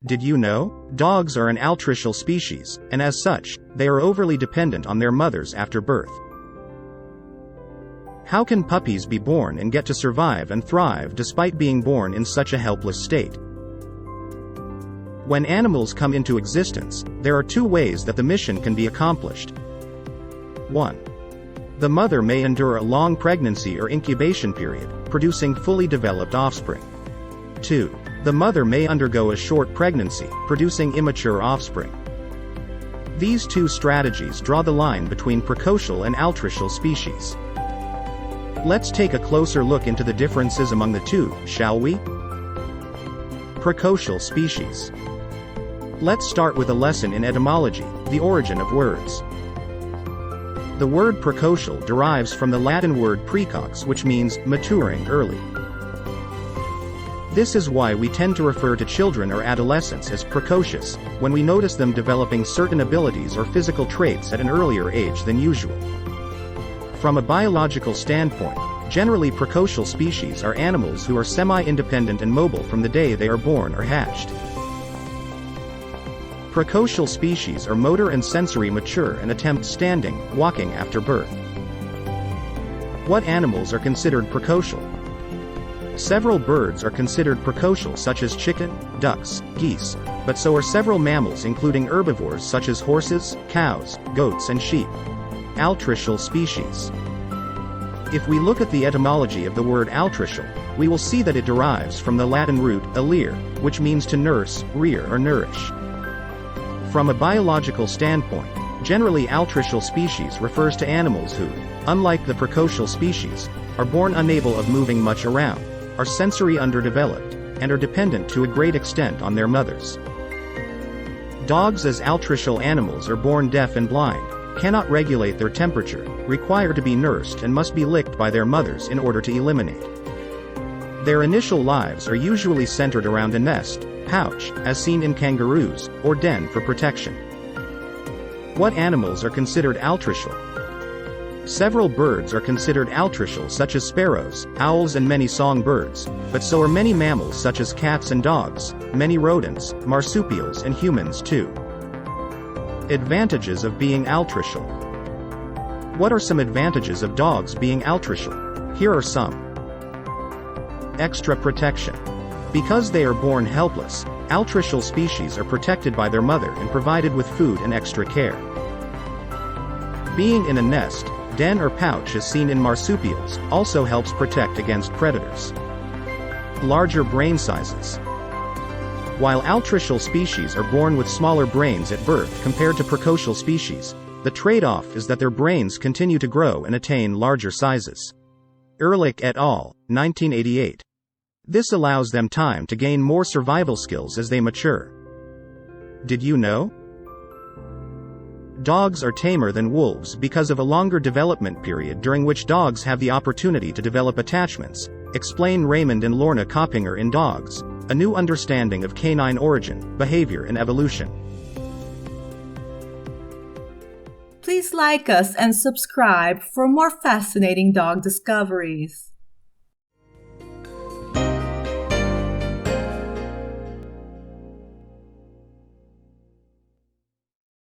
Did you know? Dogs are an altricial species, and as such, they are overly dependent on their mothers after birth. How can puppies be born and get to survive and thrive despite being born in such a helpless state? When animals come into existence, there are two ways that the mission can be accomplished. 1. The mother may endure a long pregnancy or incubation period, producing fully developed offspring. 2. The mother may undergo a short pregnancy, producing immature offspring. These two strategies draw the line between precocial and altricial species. Let's take a closer look into the differences among the two, shall we? Precocial species. Let's start with a lesson in etymology, the origin of words. The word precocial derives from the Latin word precox, which means maturing early. This is why we tend to refer to children or adolescents as precocious, when we notice them developing certain abilities or physical traits at an earlier age than usual. From a biological standpoint, generally precocial species are animals who are semi-independent and mobile from the day they are born or hatched. Precocial species are motor and sensory mature and attempt standing, walking after birth. What animals are considered precocial? Several birds are considered precocial, such as chicken, ducks, geese, but so are several mammals including herbivores such as horses, cows, goats and sheep. Altricial species. If we look at the etymology of the word altricial, we will see that it derives from the Latin root alere, which means to nurse, rear or nourish. From a biological standpoint, generally altricial species refers to animals who, unlike the precocial species, are born unable of moving much around, are sensory underdeveloped, and are dependent to a great extent on their mothers. Dogs as altricial animals are born deaf and blind, cannot regulate their temperature, require to be nursed and must be licked by their mothers in order to eliminate. Their initial lives are usually centered around a nest, pouch, as seen in kangaroos, or den for protection. What animals are considered altricial? Several birds are considered altricial, such as sparrows, owls and many songbirds, but so are many mammals such as cats and dogs, many rodents, marsupials and humans too. Advantages of being altricial. What are some advantages of dogs being altricial? Here are some. Extra protection. Because they are born helpless, altricial species are protected by their mother and provided with food and extra care. Being in a nest, den or pouch as seen in marsupials, also helps protect against predators. Larger brain sizes. While altricial species are born with smaller brains at birth compared to precocial species, the trade-off is that their brains continue to grow and attain larger sizes. Ehrlich et al., 1988. This allows them time to gain more survival skills as they mature. Did you know? Dogs are tamer than wolves because of a longer development period during which dogs have the opportunity to develop attachments, explain Raymond and Lorna Coppinger in Dogs, A New Understanding of Canine Origin, Behavior and Evolution. Please like us and subscribe for more fascinating dog discoveries.